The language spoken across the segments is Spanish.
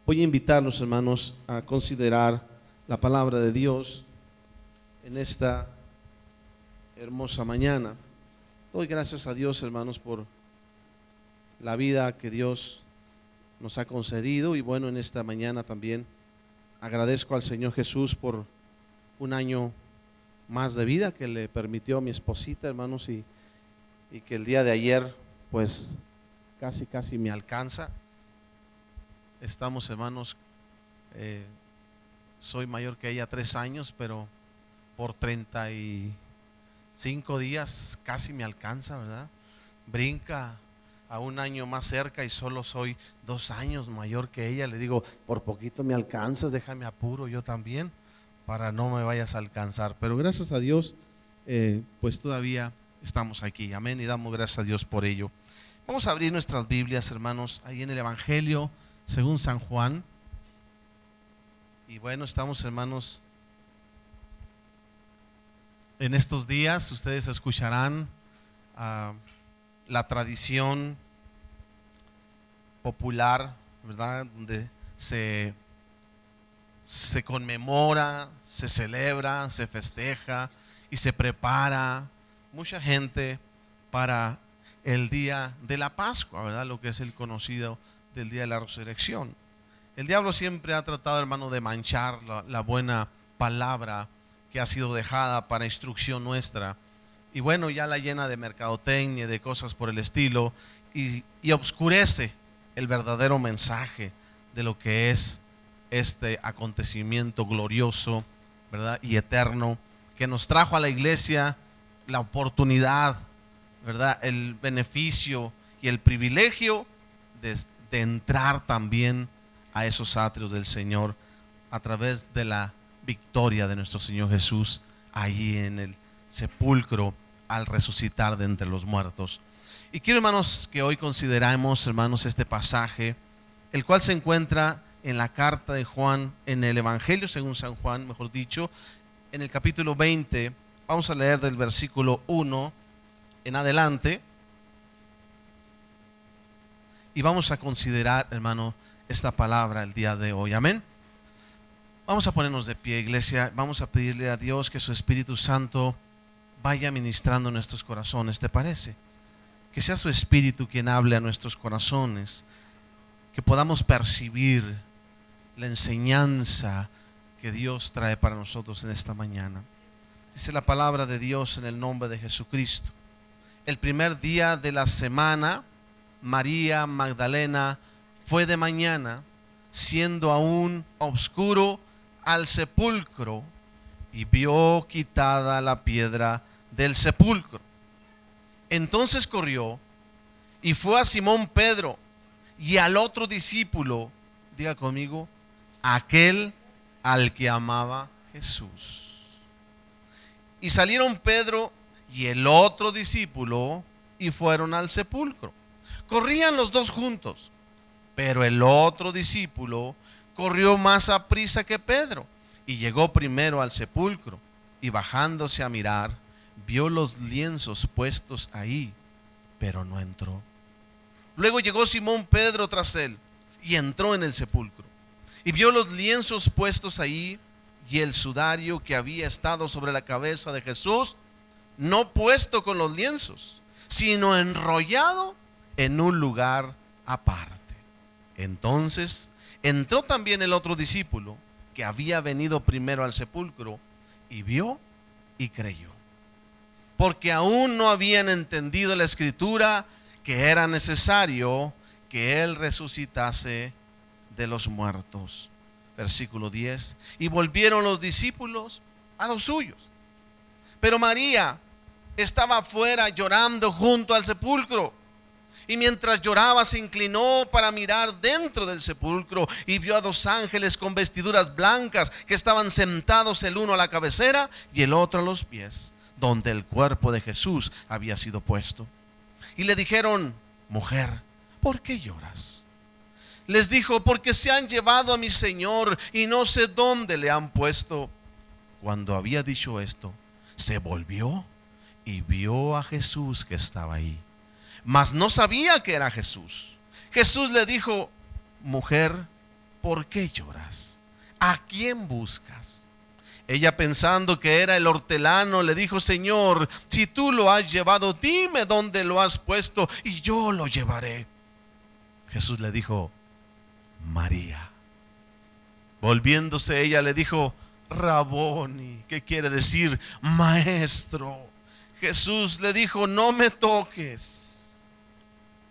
Voy a invitarlos, hermanos, a considerar la palabra de Dios en esta hermosa mañana. Doy gracias a Dios, hermanos, por la vida que Dios nos ha concedido, y bueno, en esta mañana también agradezco al Señor Jesús por un año más de vida que le permitió a mi esposita, hermanos, y que el día de ayer pues casi me alcanza. Estamos, hermanos, soy mayor que ella 3 años, pero por 35 días casi me alcanza, ¿verdad? Brinca a un año más cerca y solo soy 2 años mayor que ella. Le digo, por poquito me alcanzas, déjame apuro yo también para no me vayas a alcanzar. Pero gracias a Dios, pues todavía estamos aquí, amén, y damos gracias a Dios por ello. Vamos a abrir nuestras Biblias, hermanos, ahí en el Evangelio según San Juan. Y bueno, estamos, hermanos, en estos días ustedes escucharán la tradición popular, ¿verdad? Donde se conmemora, se celebra, se festeja y se prepara mucha gente para el día de la Pascua, ¿verdad? Lo que es el conocido del día de la resurrección. El diablo siempre ha tratado, hermano, de manchar la buena palabra que ha sido dejada para instrucción nuestra, y bueno, ya la llena de mercadotecnia, de cosas por el estilo, y obscurece el verdadero mensaje de lo que es este acontecimiento glorioso, ¿verdad? Y eterno, que nos trajo a la iglesia la oportunidad, ¿verdad? El beneficio y el privilegio de entrar también a esos atrios del Señor a través de la victoria de nuestro Señor Jesús allí en el sepulcro al resucitar de entre los muertos. Y quiero, hermanos, que hoy consideremos, hermanos, este pasaje, el cual se encuentra en la carta de Juan, en el Evangelio según San Juan, mejor dicho, en el capítulo 20. Vamos a leer del versículo 1 en adelante y vamos a considerar, hermano, esta palabra el día de hoy, amén. Vamos a ponernos de pie, iglesia. Vamos a pedirle a Dios que su Espíritu Santo vaya ministrando nuestros corazones, ¿te parece? Que sea su Espíritu quien hable a nuestros corazones, que podamos percibir la enseñanza que Dios trae para nosotros en esta mañana. Dice la palabra de Dios en el nombre de Jesucristo: el primer día de la semana, María Magdalena fue de mañana, siendo aún oscuro, al sepulcro, y vio quitada la piedra del sepulcro. Entonces corrió y fue a Simón Pedro y al otro discípulo, diga conmigo, aquel al que amaba Jesús. Y salieron Pedro y el otro discípulo y fueron al sepulcro. Corrían los dos juntos, pero el otro discípulo corrió más aprisa que Pedro y llegó primero al sepulcro, y bajándose a mirar, vio los lienzos puestos ahí, pero no entró. Luego llegó Simón Pedro tras él y entró en el sepulcro y vio los lienzos puestos ahí y el sudario que había estado sobre la cabeza de Jesús, no puesto con los lienzos, sino enrollado en un lugar aparte. Entonces entró también el otro discípulo que había venido primero al sepulcro y vio y creyó, porque aún no habían entendido la escritura que era necesario que él resucitase de los muertos. Versículo 10. Y volvieron los discípulos a los suyos, pero María estaba afuera llorando junto al sepulcro. Y mientras lloraba se inclinó para mirar dentro del sepulcro y vio a 2 ángeles con vestiduras blancas que estaban sentados, el uno a la cabecera y el otro a los pies, donde el cuerpo de Jesús había sido puesto. Y le dijeron: mujer, ¿por qué lloras? Les dijo: porque se han llevado a mi Señor y no sé dónde le han puesto. Cuando había dicho esto, se volvió y vio a Jesús que estaba ahí, mas no sabía que era Jesús. Jesús le dijo: mujer, ¿por qué lloras? ¿A quién buscas? Ella, pensando que era el hortelano, le dijo: Señor, si tú lo has llevado, dime dónde lo has puesto y yo lo llevaré. Jesús le dijo: María. Volviéndose ella le dijo: Raboni, que quiere decir maestro. Jesús le dijo: no me toques,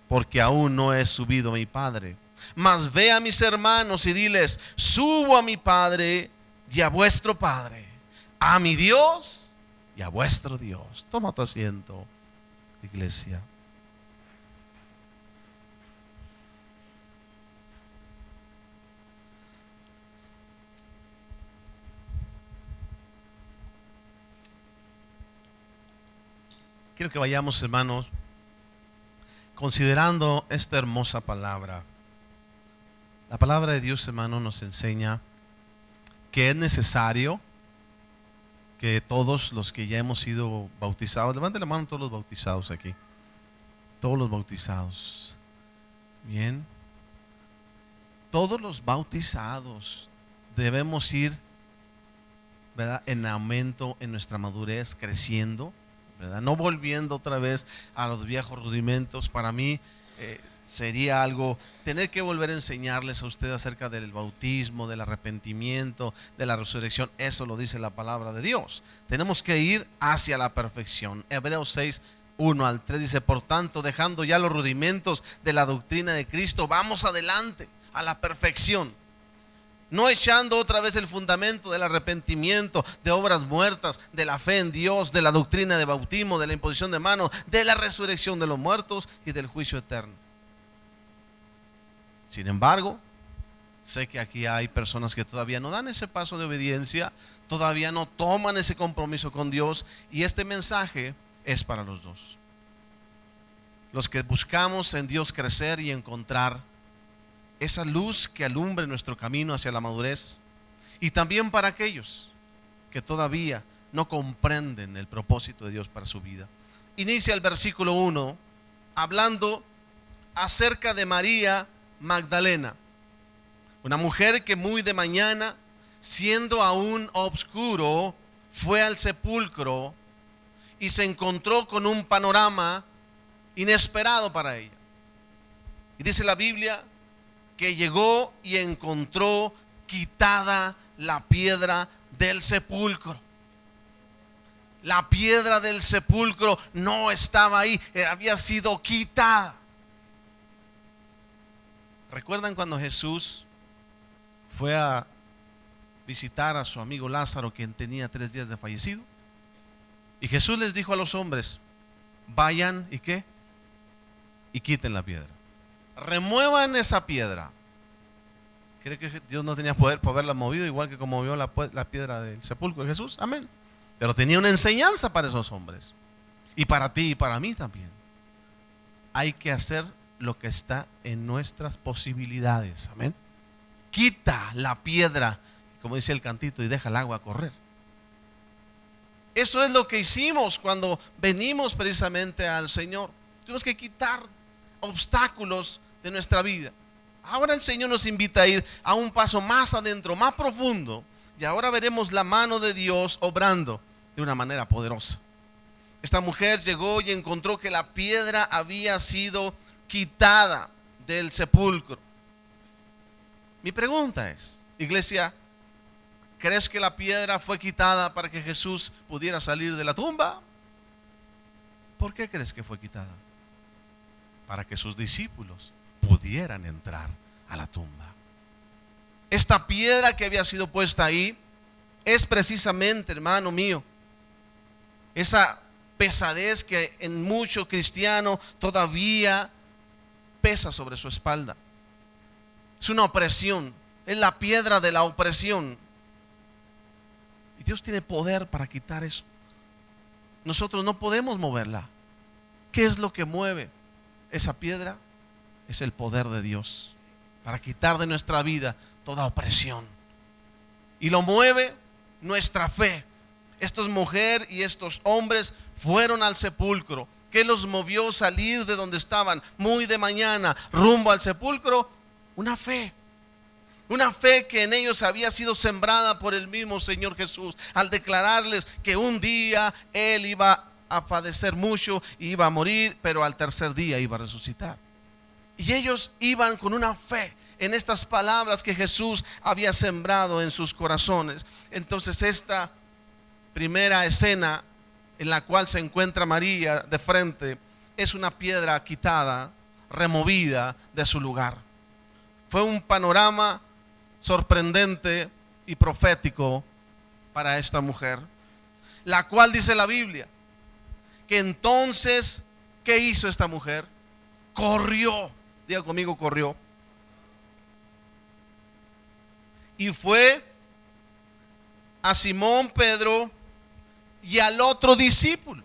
porque aún no he subido a mi Padre. Mas ve a mis hermanos y diles: subo a mi Padre y a vuestro Padre, a mi Dios y a vuestro Dios. Toma tu asiento, iglesia. Quiero que vayamos, hermanos, considerando esta hermosa palabra. La palabra de Dios, hermano, nos enseña que es necesario que todos los que ya hemos sido bautizados, levanten la mano todos los bautizados aquí, todos los bautizados, bien, todos los bautizados debemos ir, ¿verdad?, en aumento en nuestra madurez, creciendo, ¿verdad?, no volviendo otra vez a los viejos rudimentos. Para mí sería algo tener que volver a enseñarles a ustedes acerca del bautismo, del arrepentimiento, de la resurrección. Eso lo dice la palabra de Dios. Tenemos que ir hacia la perfección. Hebreos 6, 1 al 3 dice: por tanto, dejando ya los rudimentos de la doctrina de Cristo, vamos adelante a la perfección, no echando otra vez el fundamento del arrepentimiento, de obras muertas, de la fe en Dios, de la doctrina de bautismo, de la imposición de manos, de la resurrección de los muertos y del juicio eterno. Sin embargo, sé que aquí hay personas que todavía no dan ese paso de obediencia, todavía no toman ese compromiso con Dios, y este mensaje es para los dos. Los que buscamos en Dios crecer y encontrar esa luz que alumbre nuestro camino hacia la madurez, y también para aquellos que todavía no comprenden el propósito de Dios para su vida. Inicia el versículo 1 hablando acerca de María Magdalena, una mujer que muy de mañana, siendo aún oscuro, fue al sepulcro y se encontró con un panorama inesperado para ella. Y dice la Biblia que llegó y encontró quitada la piedra del sepulcro. La piedra del sepulcro no estaba ahí, había sido quitada. ¿Recuerdan cuando Jesús fue a visitar a su amigo Lázaro, quien tenía 3 días de fallecido? Y Jesús les dijo a los hombres: vayan y ¿qué? Y quiten la piedra, remuevan esa piedra. ¿Cree que Dios no tenía poder para haberla movido igual que como movió la piedra del sepulcro de Jesús? Amén. Pero tenía una enseñanza para esos hombres, y para ti y para mí también. Hay que hacer lo que está en nuestras posibilidades. Amén. Quita la piedra, como dice el cantito, y deja el agua correr. Eso es lo que hicimos cuando venimos precisamente al Señor. Tuvimos que quitar obstáculos de nuestra vida. Ahora el Señor nos invita a ir a un paso más adentro, más profundo, y ahora veremos la mano de Dios obrando de una manera poderosa. Esta mujer llegó y encontró que la piedra había sido quitada del sepulcro. Mi pregunta es, iglesia, ¿crees que la piedra fue quitada para que Jesús pudiera salir de la tumba? ¿Por qué crees que fue quitada? Para que sus discípulos pudieran entrar a la tumba. Esta piedra que había sido puesta ahí es precisamente, hermano mío, esa pesadez que en mucho cristiano todavía pesa sobre su espalda. Es una opresión, es la piedra de la opresión. Y Dios tiene poder para quitar eso. Nosotros no podemos moverla. ¿Qué es lo que mueve esa piedra? Es el poder de Dios para quitar de nuestra vida toda opresión. Y lo mueve nuestra fe. Estas mujeres y estos hombres fueron al sepulcro. ¿Qué los movió salir de donde estaban muy de mañana rumbo al sepulcro? Una fe. Una fe que en ellos había sido sembrada por el mismo Señor Jesús, al declararles que un día Él iba a padecer mucho, iba a morir, pero al tercer día iba a resucitar. Y ellos iban con una fe en estas palabras que Jesús había sembrado en sus corazones. Entonces esta primera escena en la cual se encuentra María de frente es una piedra quitada, removida de su lugar. Fue un panorama sorprendente y profético para esta mujer, la cual dice la Biblia que entonces, ¿qué hizo esta mujer? Corrió, diga conmigo, corrió, y fue a Simón Pedro y al otro discípulo,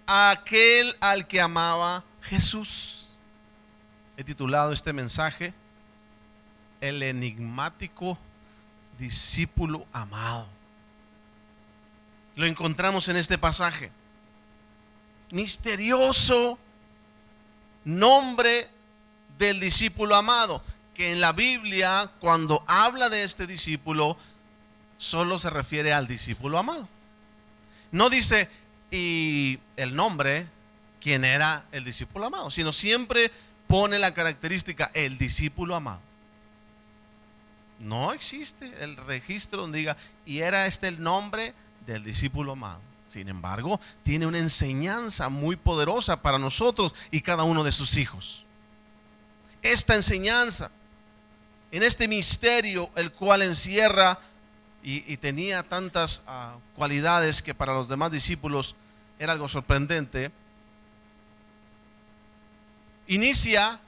a aquel al que amaba Jesús. He titulado este mensaje El enigmático discípulo amado. Lo encontramos en este pasaje. Misterioso nombre del discípulo amado, que en la Biblia, cuando habla de este discípulo, solo se refiere al discípulo amado. No dice y el nombre, quién era el discípulo amado, sino siempre pone la característica el discípulo amado. No existe el registro donde diga y era este el nombre del discípulo amado. Sin embargo, tiene una enseñanza muy poderosa para nosotros y cada uno de sus hijos. Esta enseñanza, en este misterio, el cual encierra y tenía tantas cualidades que para los demás discípulos era algo sorprendente. Inicia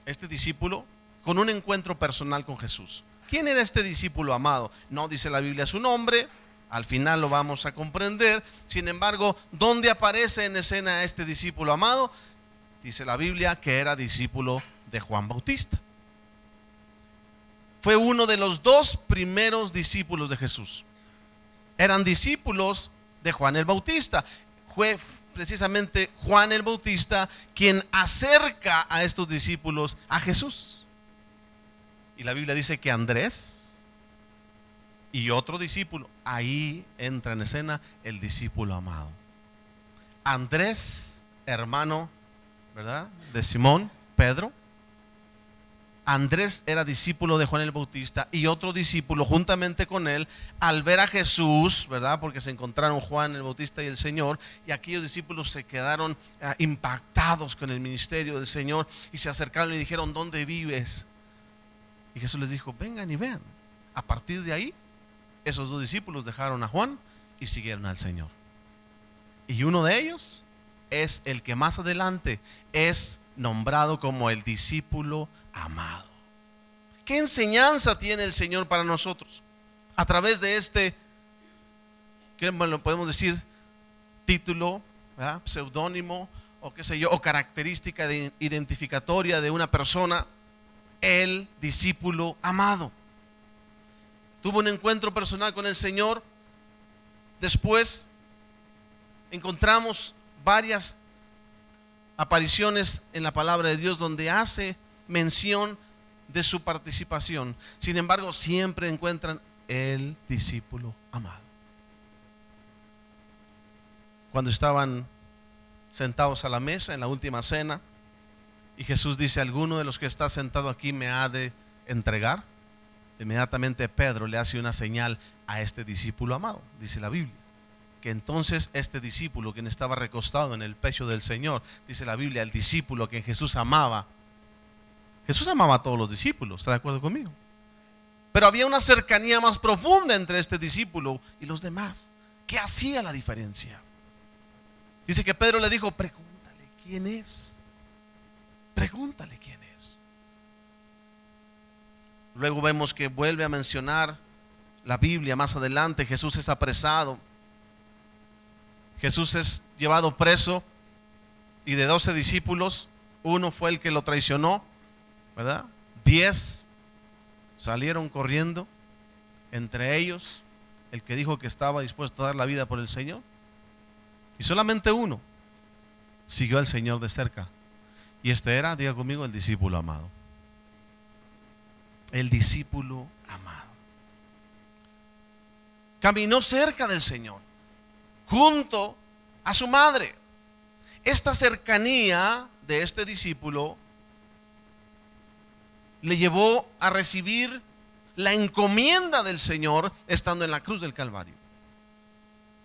este discípulo con un encuentro personal con Jesús. ¿Quién era este discípulo amado? No dice la Biblia su nombre, al final lo vamos a comprender. Sin embargo, ¿dónde aparece en escena este discípulo amado? Dice la Biblia que era discípulo de Juan Bautista. Fue uno de los dos primeros discípulos de Jesús. Eran discípulos de Juan el Bautista. Fue precisamente Juan el Bautista quien acerca a estos discípulos a Jesús. Y la Biblia dice que Andrés y otro discípulo, ahí entra en escena el discípulo amado. Andrés, hermano, ¿verdad?, de Simón, Pedro. Andrés era discípulo de Juan el Bautista y otro discípulo juntamente con él, al ver a Jesús, ¿verdad?, porque se encontraron Juan el Bautista y el Señor, y aquellos discípulos se quedaron impactados con el ministerio del Señor y se acercaron y dijeron: ¿dónde vives? Y Jesús les dijo: vengan y vean. A partir de ahí, esos dos discípulos dejaron a Juan y siguieron al Señor. Y uno de ellos es el que más adelante es nombrado como el discípulo amado. ¿Qué enseñanza tiene el Señor para nosotros? A través de este, ¿qué podemos decir? Título, ¿verdad?, seudónimo o qué sé yo, o característica identificatoria de una persona, el discípulo amado. Tuvo un encuentro personal con el Señor. Después encontramos varias apariciones en la palabra de Dios donde hace mención de su participación. Sin embargo, siempre encuentran el discípulo amado. Cuando estaban sentados a la mesa en la última cena y Jesús dice: ¿alguno de los que está sentado aquí me ha de entregar? Inmediatamente Pedro le hace una señal a este discípulo amado. Dice la Biblia que entonces este discípulo, quien estaba recostado en el pecho del Señor, dice la Biblia, el discípulo que Jesús amaba. Jesús amaba a todos los discípulos, ¿está de acuerdo conmigo? Pero había una cercanía más profunda entre este discípulo y los demás. ¿Qué hacía la diferencia? Dice que Pedro le dijo: pregúntale quién es. Pregúntale quién es. Luego vemos que vuelve a mencionar la Biblia más adelante. Jesús es apresado. Jesús es llevado preso y de 12 discípulos, uno fue el que lo traicionó, ¿verdad? 10 salieron corriendo, entre ellos el que dijo que estaba dispuesto a dar la vida por el Señor, y solamente uno siguió al Señor de cerca, y este era, diga conmigo, el discípulo amado. el discípulo amado. Caminó cerca del Señor, junto a su madre. Esta cercanía de este discípulo le llevó a recibir la encomienda del Señor estando en la cruz del Calvario.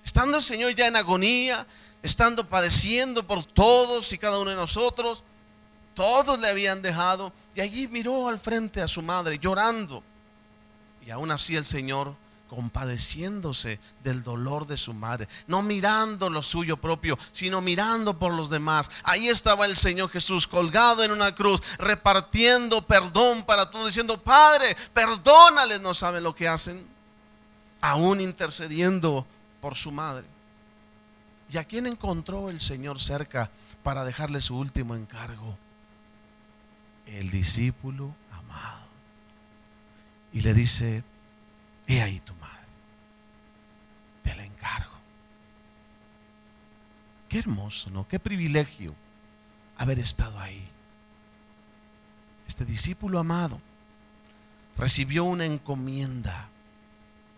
Estando el Señor ya en agonía, estando padeciendo por todos y cada uno de nosotros, todos le habían dejado, y allí miró al frente a su madre llorando, y aún así el Señor compadeciéndose del dolor de su madre, no mirando lo suyo propio, sino mirando por los demás. Ahí estaba el Señor Jesús colgado en una cruz, repartiendo perdón para todos, diciendo: Padre, perdónales, no saben lo que hacen. Aún intercediendo por su madre. ¿Y a quién encontró el Señor cerca para dejarle su último encargo? El discípulo amado. Y le dice: he ahí tu madre, te la encargo. Qué hermoso, ¿no? Qué privilegio haber estado ahí. Este discípulo amado recibió una encomienda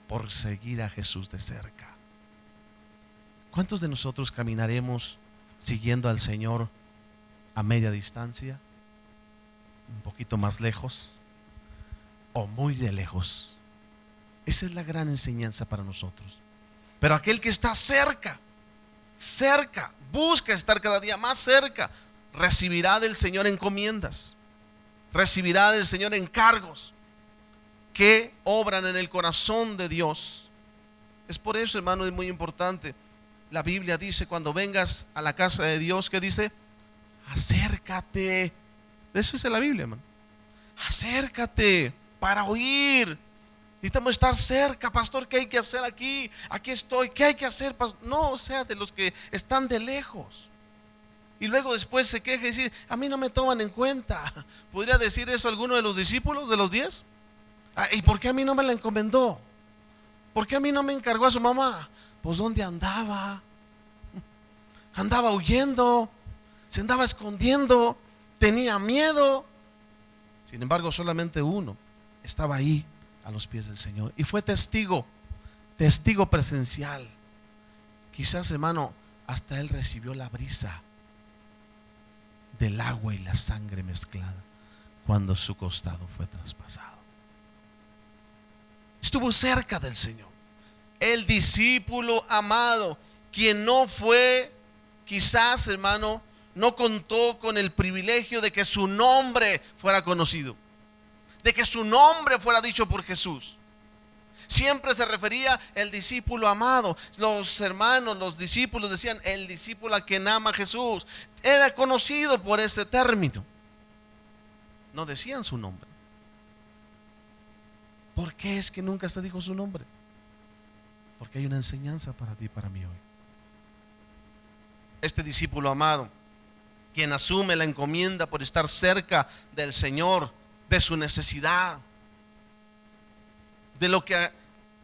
por seguir a Jesús de cerca. ¿Cuántos de nosotros caminaremos siguiendo al Señor a media distancia? ¿Un poquito más lejos? ¿O muy de lejos? Esa es la gran enseñanza para nosotros. Pero aquel que está cerca, busca estar cada día más cerca, recibirá del Señor encomiendas, recibirá del Señor encargos que obran en el corazón de Dios. Es por eso, hermano, es muy importante. La Biblia dice: cuando vengas a la casa de Dios, ¿qué dice? Acércate. De eso dice la Biblia, hermano. Acércate para oír. Necesitamos estar cerca, pastor. ¿Qué hay que hacer aquí? Aquí estoy. ¿Qué hay que hacer, pastor? No, o sea, de los que están de lejos. Y luego después se queja y dice: a mí no me toman en cuenta. ¿Podría decir eso alguno de los discípulos de los 10? ¿Y por qué a mí no me la encomendó? ¿Por qué a mí no me encargó a su mamá? Pues ¿dónde andaba? Andaba huyendo, se andaba escondiendo, tenía miedo. Sin embargo, solamente uno estaba ahí a los pies del Señor y fue testigo presencial. Quizás, hermano, hasta él recibió la brisa del agua y la sangre mezclada cuando su costado fue traspasado. Estuvo cerca del Señor. El discípulo amado, quien no fue, quizás, hermano, no contó con el privilegio de que su nombre fuera conocido, de que su nombre fuera dicho por Jesús. Siempre se refería el discípulo amado. Los hermanos, los discípulos decían: el discípulo a quien ama a Jesús. Era conocido por ese término. No decían su nombre. ¿Por qué es que nunca se dijo su nombre? Porque hay una enseñanza para ti y para mí hoy. Este discípulo amado, quien asume la encomienda por estar cerca del Señor, de su necesidad, de lo que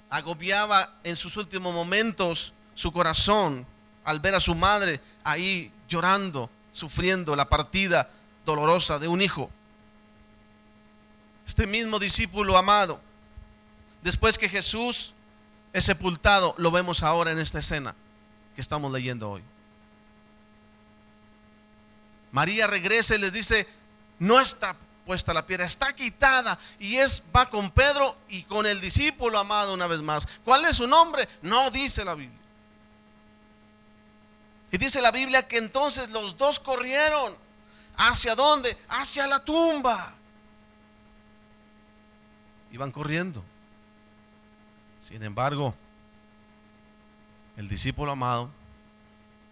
agobiaba en sus últimos momentos su corazón al ver a su madre ahí llorando, sufriendo la partida dolorosa de un hijo. Este mismo discípulo amado, después que Jesús es sepultado, lo vemos ahora en esta escena que estamos leyendo hoy. María regresa y les dice: no está puesta la piedra, está quitada. Y va con Pedro y con el discípulo amado una vez más. ¿Cuál es su nombre? No dice la Biblia. Y dice la Biblia que entonces los dos corrieron. ¿Hacia dónde? Hacia la tumba. Iban corriendo. Sin embargo, el discípulo amado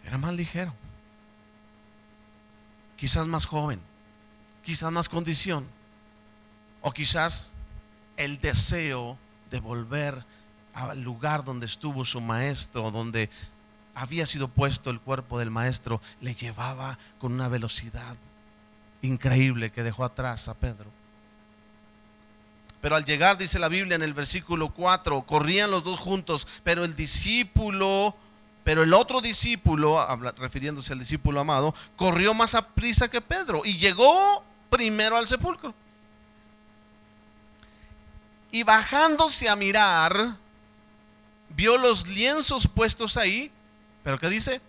era más ligero, quizás más joven, quizás más condición, o quizás el deseo de volver al lugar donde estuvo su maestro, donde había sido puesto el cuerpo del maestro, le llevaba con una velocidad increíble que dejó atrás a Pedro. Pero al llegar, dice la Biblia en el versículo 4, corrían los dos juntos, pero el otro discípulo, refiriéndose al discípulo amado, corrió más a prisa que Pedro y llegó primero al sepulcro. y bajándose a mirar, vio los lienzos puestos ahí, pero ¿qué dice?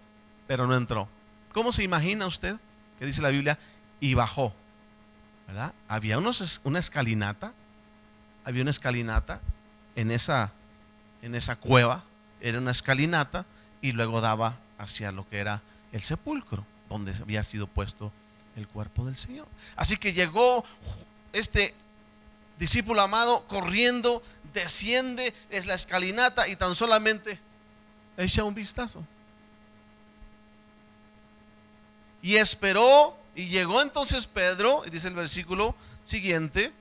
Pero no entró. ¿Cómo se imagina usted? ¿Qué dice la Biblia? Y bajó, ¿verdad? Había una escalinata, en esa cueva, era una escalinata, y luego daba hacia lo que era el sepulcro, donde había sido puesto el cuerpo del Señor. Así que llegó este discípulo amado corriendo, desciende, es la escalinata y tan solamente echa un vistazo. Y esperó, y llegó entonces Pedro, y dice el versículo siguiente: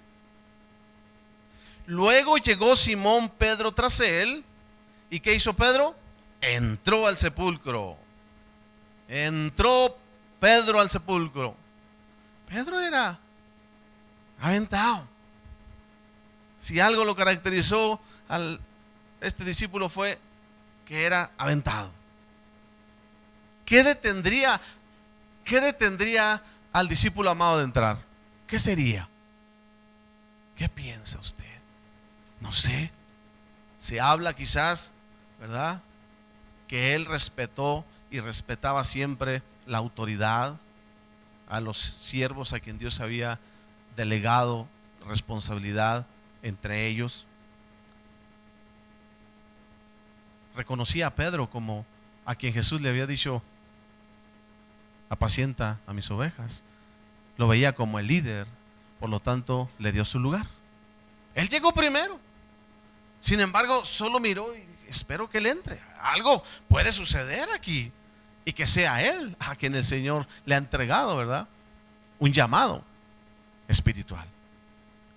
luego llegó Simón Pedro tras él. ¿Y qué hizo Pedro? Entró al sepulcro. Entró Pedro al sepulcro. Pedro era aventado. Si algo lo caracterizó a este discípulo fue que era aventado. ¿Qué detendría al discípulo amado de entrar? ¿Qué sería? ¿Qué piensa usted? No sé. Se habla quizás, ¿verdad?, que él respetó y respetaba siempre la autoridad, a los siervos a quien Dios había delegado responsabilidad entre ellos. Reconocía a Pedro como a quien Jesús le había dicho: apacienta a mis ovejas. Lo veía como el líder, por lo tanto le dio su lugar. Él llegó primero. Sin embargo, solo miró y espero que él entre. Algo puede suceder aquí, y que sea él a quien el Señor le ha entregado, ¿verdad?, un llamado espiritual.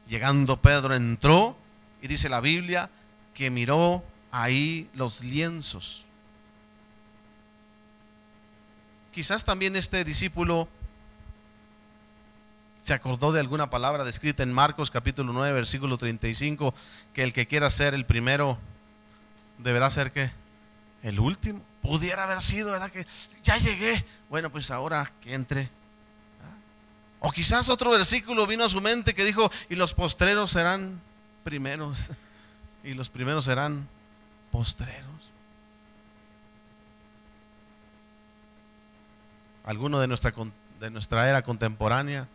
Llegando Pedro entró, y dice la Biblia que miró ahí los lienzos. Quizás también este discípulo se acordó de alguna palabra descrita en Marcos capítulo 9 versículo 35, que el que quiera ser el primero deberá ser ¿qué? El último. Pudiera haber sido, ¿verdad?, que ya llegué, bueno, pues ahora que entre. O quizás otro versículo vino a su mente que dijo: y los postreros serán primeros y los primeros serán postreros. Alguno de nuestra era contemporánea,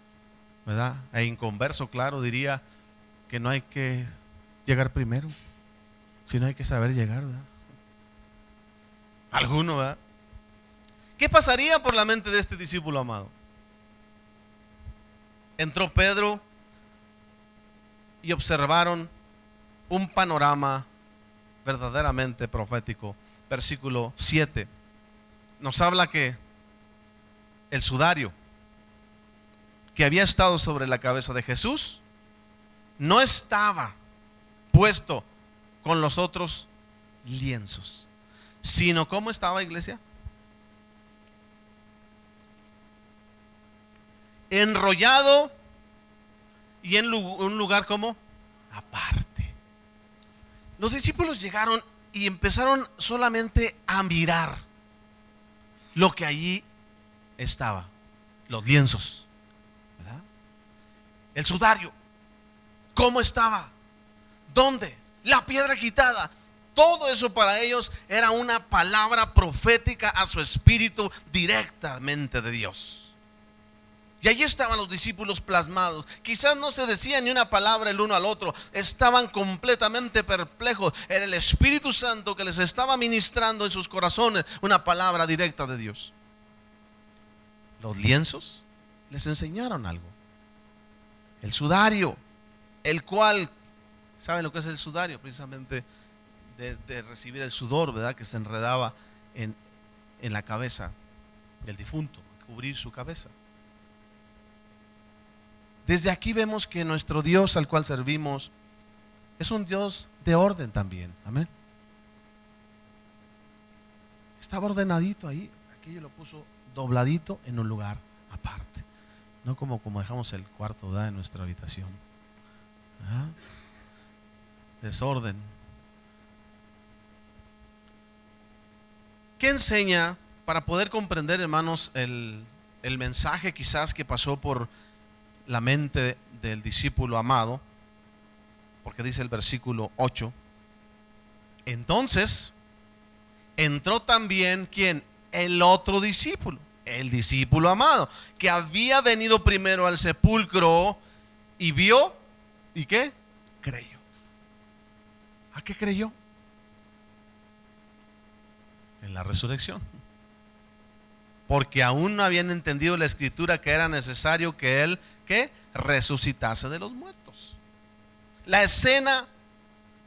¿verdad?, e inconverso, claro, diría que no hay que llegar primero, sino hay que saber llegar, ¿verdad? Alguno, ¿verdad? ¿Qué pasaría por la mente de este discípulo amado? Entró Pedro y observaron un panorama verdaderamente profético. Versículo 7 nos habla que el sudario que había estado sobre la cabeza de Jesús no estaba puesto con los otros lienzos, sino ¿cómo estaba, iglesia? Enrollado y en un lugar como aparte. Los discípulos llegaron y empezaron solamente a mirar lo que allí estaba, los lienzos, ¿verdad?, el sudario, cómo estaba, dónde, la piedra quitada. Todo eso para ellos era una palabra profética a su espíritu directamente de Dios. Y allí estaban los discípulos plasmados. Quizás no se decía ni una palabra el uno al otro. Estaban completamente perplejos. Era el Espíritu Santo que les estaba ministrando en sus corazones una palabra directa de Dios. Los lienzos les enseñaron algo. El sudario, el cual, ¿saben lo que es el sudario? Precisamente de recibir el sudor, ¿verdad?, que se enredaba en la cabeza del difunto, cubrir su cabeza. Desde aquí vemos que nuestro Dios al cual servimos es un Dios de orden también. Amén. Estaba ordenadito ahí. Aquello lo puso dobladito en un lugar aparte. No como dejamos el cuarto, ¿verdad?, en nuestra habitación. ¿Ah? Desorden. ¿Qué enseña para poder comprender, hermanos, el mensaje quizás que pasó por la mente del discípulo amado? porque dice el versículo 8, entonces entró también, ¿quién? El otro discípulo, el discípulo amado, que había venido primero al sepulcro y vio, ¿y qué? Creyó. ¿A qué creyó? En la resurrección. Porque aún no habían entendido la escritura que era necesario que él, ¿qué? Resucitase de los muertos. La escena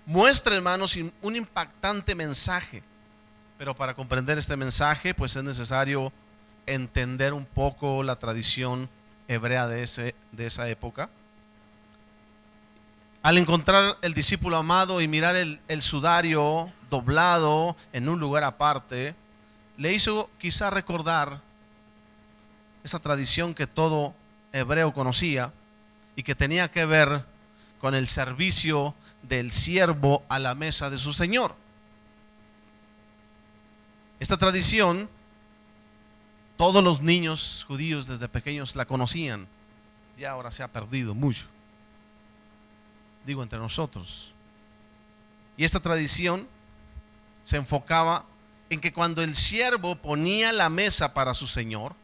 muestra, hermanos, un impactante mensaje. Pero para comprender este mensaje, pues es necesario entender un poco la tradición hebrea de esa época. Al encontrar el discípulo amado y mirar el sudario doblado en un lugar aparte, le hizo quizá recordar esa tradición que todo hebreo conocía y que tenía que ver con el servicio del siervo a la mesa de su señor. Esta tradición, todos los niños judíos desde pequeños la conocían, ya ahora se ha perdido mucho, digo entre nosotros. Y esta tradición se enfocaba en que cuando el siervo ponía la mesa para su señor,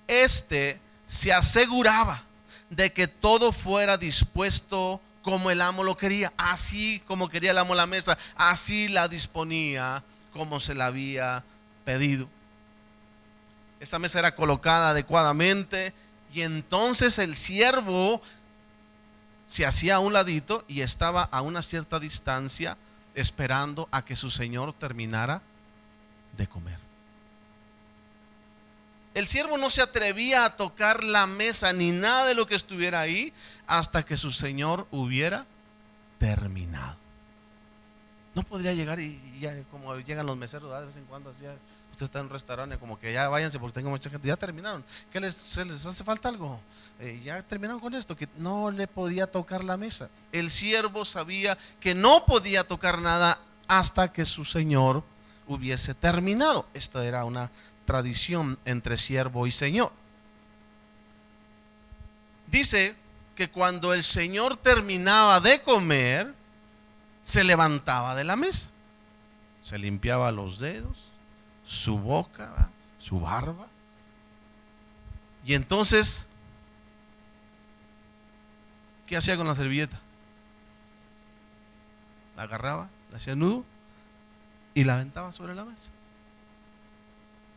éste se aseguraba de que todo fuera dispuesto como el amo lo quería, así como quería el amo la mesa, así la disponía como se la había pedido. Esta mesa era colocada adecuadamente y entonces el siervo se hacía a un ladito y estaba a una cierta distancia esperando a que su señor terminara de comer. El siervo no se atrevía a tocar la mesa ni nada de lo que estuviera ahí hasta que su señor hubiera terminado. No podría llegar y ya, como llegan los meseros de vez en cuando, así, usted está en un restaurante, como que ya váyanse porque tengo mucha gente, ya terminaron, ¿qué les hace falta algo? Ya terminaron con esto, que no le podía tocar la mesa. El siervo sabía que no podía tocar nada hasta que su señor hubiese terminado. Esta era una tradición entre siervo y señor. Dice que cuando el señor terminaba de comer, se levantaba de la mesa, se limpiaba los dedos, su boca, su barba, y entonces, ¿qué hacía con la servilleta? La agarraba, la hacía nudo y la aventaba sobre la mesa.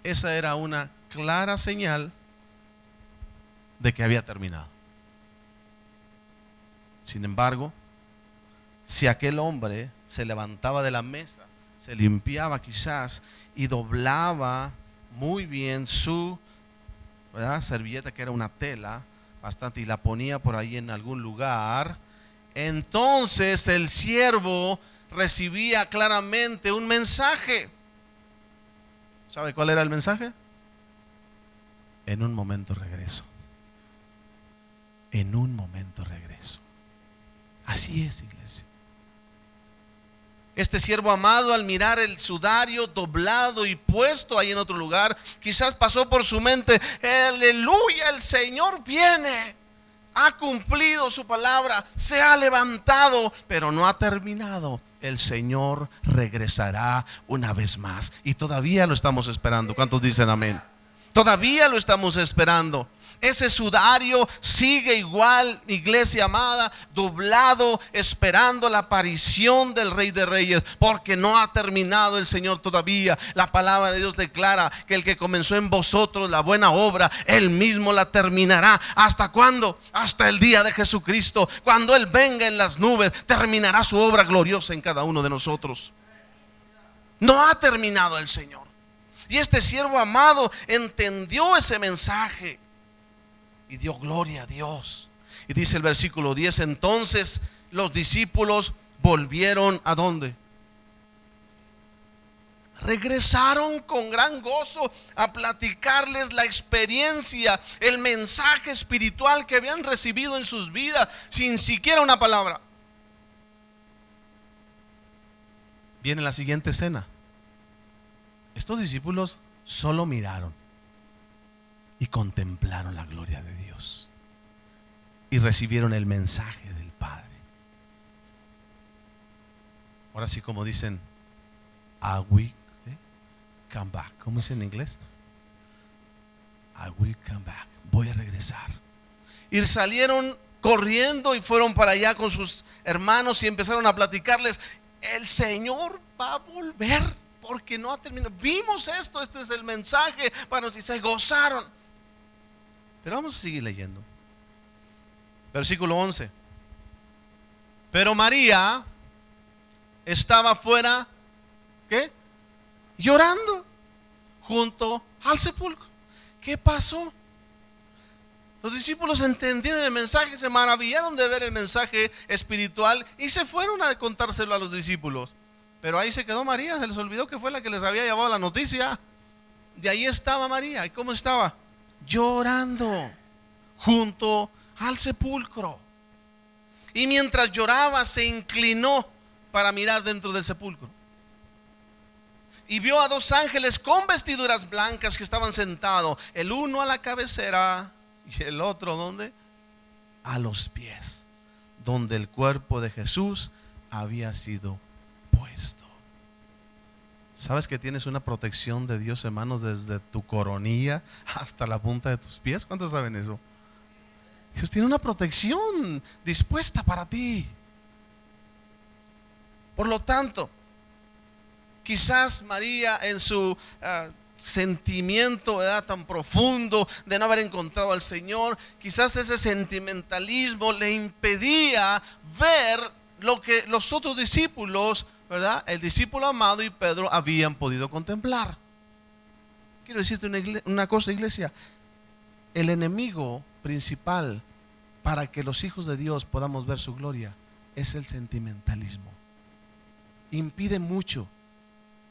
Esa era una clara señal de que había terminado. Sin embargo, si aquel hombre se levantaba de la mesa, se limpiaba quizás y doblaba muy bien su servilleta, que era una tela bastante, y la ponía por ahí en algún lugar, entonces el siervo recibía claramente un mensaje. ¿Sabe cuál era el mensaje? En un momento regreso. En un momento regreso. Así es, iglesia. Este siervo amado, al mirar el sudario doblado y puesto ahí en otro lugar, quizás pasó por su mente: aleluya, el Señor viene, ha cumplido su palabra, se ha levantado, pero no ha terminado. El Señor regresará una vez más y todavía lo estamos esperando. ¿Cuántos dicen amén? Todavía lo estamos esperando. Ese sudario sigue igual, iglesia amada, doblado, esperando la aparición del Rey de Reyes, porque no ha terminado el Señor todavía. La palabra de Dios declara que el que comenzó en vosotros la buena obra, Él mismo la terminará. ¿Hasta cuándo? Hasta el día de Jesucristo. Cuando Él venga en las nubes, terminará su obra gloriosa en cada uno de nosotros. No ha terminado el Señor. Y este siervo amado entendió ese mensaje y dio gloria a Dios. Y dice el versículo 10: entonces los discípulos volvieron ¿a dónde? Regresaron con gran gozo a platicarles la experiencia, el mensaje espiritual que habían recibido en sus vidas, sin siquiera una palabra. Viene la siguiente escena. Estos discípulos solo miraron y contemplaron la gloria de Dios y recibieron el mensaje del Padre. Ahora sí, como dicen, I will come back. ¿Cómo es en inglés? I will come back. Voy a regresar. Y salieron corriendo y fueron para allá con sus hermanos y empezaron a platicarles: el Señor va a volver porque no ha terminado. Vimos esto, este es el mensaje para nosotros, y se gozaron. Pero vamos a seguir leyendo. Versículo 11. Pero María estaba fuera, ¿qué? Llorando junto al sepulcro. ¿Qué pasó? Los discípulos entendieron el mensaje, se maravillaron de ver el mensaje espiritual y se fueron a contárselo a los discípulos. Pero ahí se quedó María, se les olvidó que fue la que les había llevado la noticia. De ahí estaba María. ¿Y cómo estaba? Llorando junto al sepulcro. Y mientras lloraba, se inclinó para mirar dentro del sepulcro. Y vio a dos ángeles con vestiduras blancas que estaban sentados, el uno a la cabecera y el otro, ¿dónde? A los pies, donde el cuerpo de Jesús había sido puesto. ¿Sabes que tienes una protección de Dios, hermanos, desde tu coronilla hasta la punta de tus pies? ¿Cuántos saben eso? Dios tiene una protección dispuesta para ti. Por lo tanto, quizás María en su sentimiento, ¿verdad?, tan profundo de no haber encontrado al Señor, quizás ese sentimentalismo le impedía ver lo que los otros discípulos, ¿verdad?, el discípulo amado y Pedro habían podido contemplar. Quiero decirte una cosa, iglesia. El enemigo principal para que los hijos de Dios podamos ver su gloria es el sentimentalismo. Impide mucho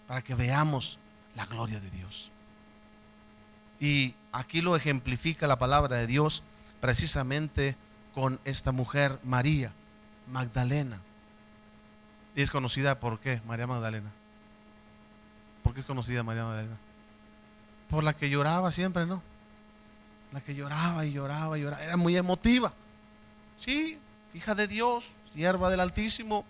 para que veamos la gloria de Dios. Y aquí lo ejemplifica la palabra de Dios precisamente con esta mujer, María Magdalena. Y es conocida por qué, María Magdalena. ¿Por qué es conocida María Magdalena? Por la que lloraba siempre, ¿no? La que lloraba y lloraba y lloraba. Era muy emotiva. Sí, hija de Dios, sierva del Altísimo,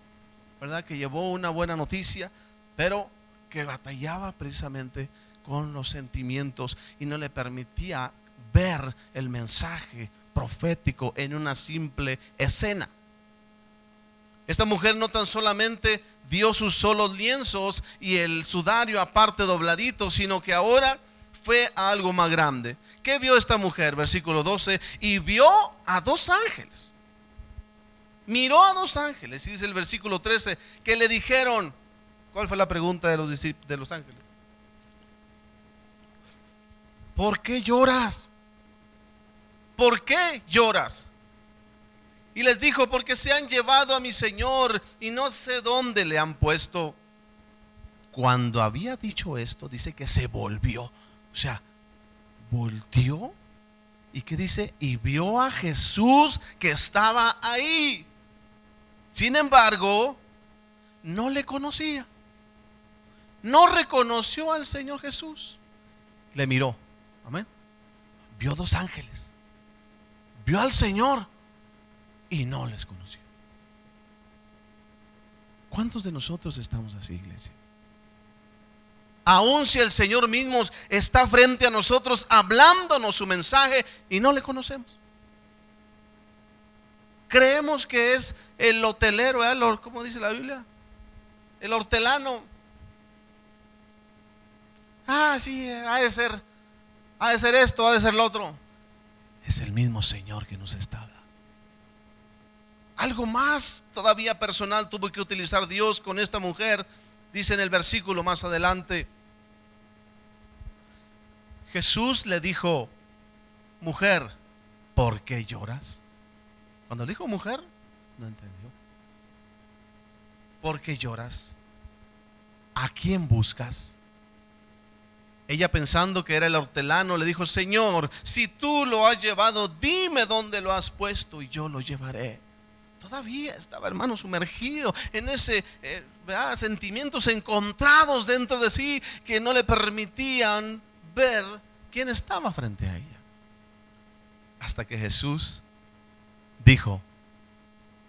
¿verdad? Que llevó una buena noticia, pero que batallaba precisamente con los sentimientos y no le permitía ver el mensaje profético en una simple escena. Esta mujer no tan solamente dio sus solos lienzos y el sudario aparte dobladito, sino que ahora fue a algo más grande. ¿Qué vio esta mujer? Versículo 12. Y vio a dos ángeles. Miró a dos ángeles. Y dice el versículo 13 que le dijeron. ¿Cuál fue la pregunta de los ángeles? ¿Por qué lloras? ¿Por qué lloras? Y les dijo: porque se han llevado a mi Señor y no sé dónde le han puesto. Cuando había dicho esto, dice que se volvió. O sea, volteó. ¿Y qué dice? Y vio a Jesús que estaba ahí. Sin embargo, no le conocía. No reconoció al Señor Jesús. Le miró. Amén. Vio dos ángeles. Vio al Señor y no les conoció. ¿Cuántos de nosotros estamos así, iglesia? Aun si el Señor mismo está frente a nosotros hablándonos su mensaje y no le conocemos. Creemos que es el hotelero, ¿cómo dice la Biblia? El hortelano. Sí, ha de ser esto, ha de ser lo otro. Es el mismo Señor que nos está hablando. Algo más todavía personal tuvo que utilizar Dios con esta mujer. Dice en el versículo más adelante: Jesús le dijo: mujer, ¿por qué lloras? Cuando le dijo mujer, no entendió. ¿Por qué lloras? ¿A quién buscas? Ella, pensando que era el hortelano, le dijo: Señor, si tú lo has llevado, dime dónde lo has puesto y yo lo llevaré. Todavía estaba, hermano, sumergido en ese sentimientos encontrados dentro de sí que no le permitían ver quién estaba frente a ella. Hasta que Jesús dijo: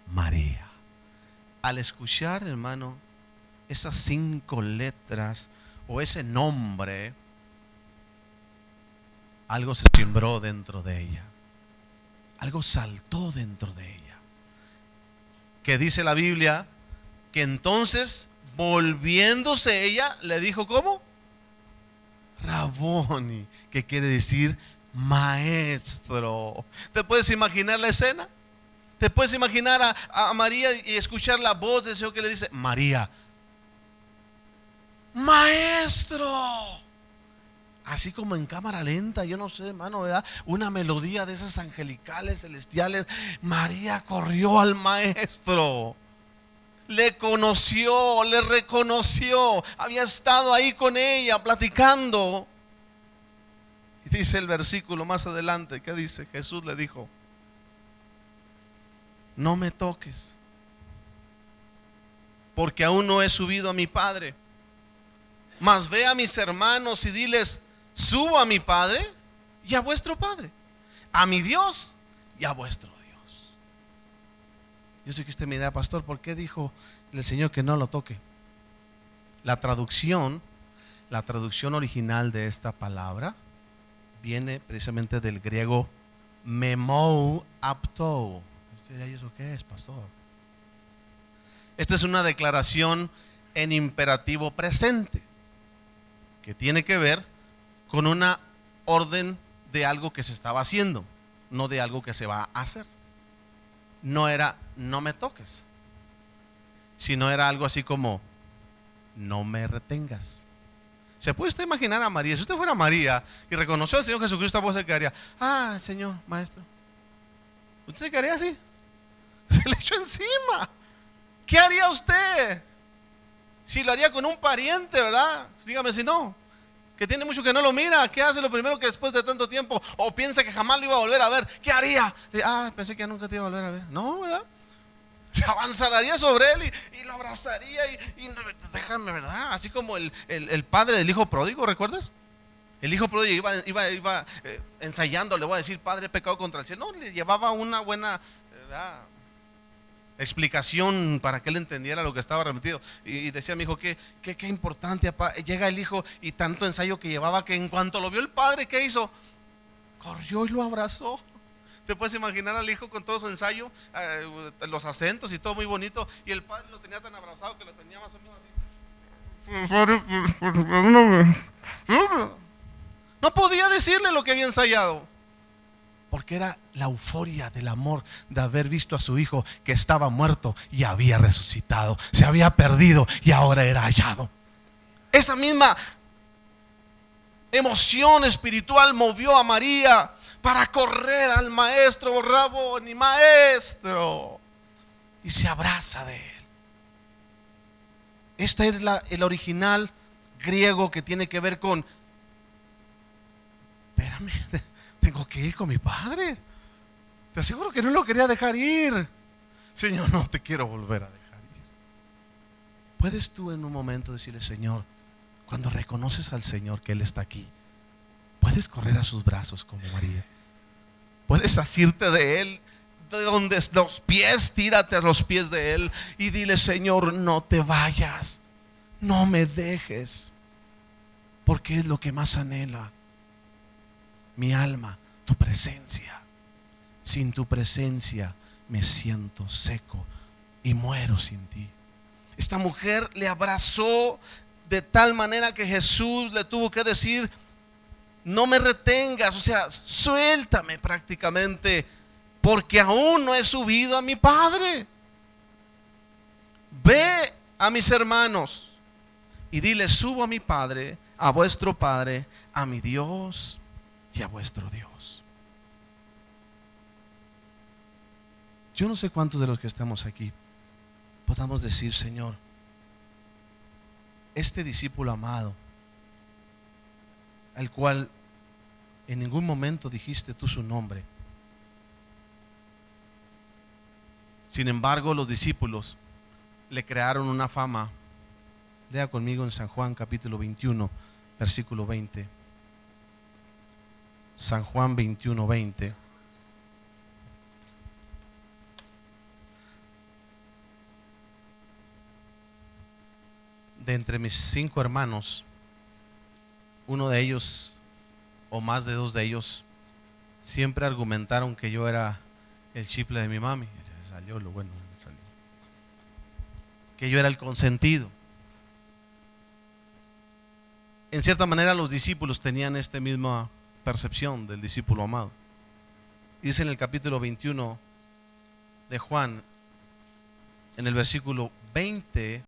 María. Al escuchar, hermano, esas 5 letras o ese nombre, algo se sembró dentro de ella. Algo saltó dentro de ella. Que dice la Biblia que entonces, volviéndose ella, le dijo ¿cómo? Raboni, que quiere decir maestro. ¿Te puedes imaginar la escena? ¿Te puedes imaginar a María y escuchar la voz del Señor que le dice: María, maestro? Así como en cámara lenta, yo no sé, hermano, ¿verdad? Una melodía de esas angelicales, celestiales. María corrió al maestro. Le conoció, le reconoció. Había estado ahí con ella platicando. Y dice el versículo más adelante, ¿qué dice? Jesús le dijo: no me toques, porque aún no he subido a mi Padre. Mas ve a mis hermanos y diles: subo a mi Padre y a vuestro Padre, a mi Dios y a vuestro Dios. Yo sé que usted me dirá: pastor, ¿por qué dijo el Señor que no lo toque? La traducción original de esta palabra viene precisamente del griego memou aptou. ¿Usted dirá: ¿y eso qué es, pastor? Esta es una declaración en imperativo presente que tiene que ver con una orden de algo que se estaba haciendo, no de algo que se va a hacer. No era no me toques, sino era algo así como no me retengas. ¿Se puede usted imaginar a María? Si usted fuera María y reconoció al Señor Jesucristo, ¿vos se quedaría: ah, Señor, maestro? ¿Usted se quedaría así? Se le echó encima. ¿Qué haría usted? Si lo haría con un pariente, ¿verdad? Dígame si no, que tiene mucho que no lo mira. ¿Qué hace lo primero que después de tanto tiempo? O piensa que jamás lo iba a volver a ver. ¿Qué haría? Pensé que ya nunca te iba a volver a ver. No, ¿verdad? Se avanzaría sobre él y lo abrazaría y déjame, ¿verdad? Así como el padre del hijo pródigo, ¿recuerdas? El hijo pródigo iba ensayando, le voy a decir: padre, he pecado contra el cielo. No, le llevaba una buena, ¿verdad?, explicación para que él entendiera lo que estaba remitido. Y decía: mi hijo, qué importante, papá. Llega el hijo y tanto ensayo que llevaba, que en cuanto lo vio el padre, ¿qué hizo? Corrió y lo abrazó. ¿Te puedes imaginar al hijo con todo su ensayo, los acentos y todo muy bonito? Y el padre lo tenía tan abrazado que lo tenía más o menos así. No podía decirle lo que había ensayado, porque era la euforia del amor de haber visto a su hijo que estaba muerto y había resucitado. Se había perdido y ahora era hallado. Esa misma emoción espiritual movió a María para correr al maestro: Raboni, maestro, y se abraza de él. Este es el original griego que tiene que ver con: espérame, tengo que ir con mi padre. Te aseguro que no lo quería dejar ir. Señor, no te quiero volver a dejar ir. ¿Puedes tú en un momento decirle: Señor, cuando reconoces al Señor que Él está aquí, puedes correr a sus brazos como María? Puedes asirte de Él, de donde los pies, tírate a los pies de Él y dile: Señor, no te vayas, no me dejes, porque es lo que más anhela mi alma, tu presencia. Sin tu presencia me siento seco y muero sin ti. Esta mujer le abrazó de tal manera que Jesús le tuvo que decir: no me retengas, o sea, suéltame prácticamente, porque aún no he subido a mi Padre. Ve a mis hermanos y dile: subo a mi Padre, a vuestro Padre, a mi Dios y a vuestro Dios. Yo no sé cuántos de los que estamos aquí podamos decir: Señor, este discípulo amado, al cual en ningún momento dijiste tú su nombre, sin embargo los discípulos le crearon una fama. Lea conmigo en San Juan capítulo 21, versículo 20. San Juan 21, 20. de entre mis 5 hermanos, uno de ellos o más de 2 de ellos siempre argumentaron que yo era el chiple de mi mami. Se salió lo bueno, salió. Que yo era el consentido. En cierta manera los discípulos tenían esta misma percepción del discípulo amado. Dice en el capítulo 21 de Juan, en el versículo 20,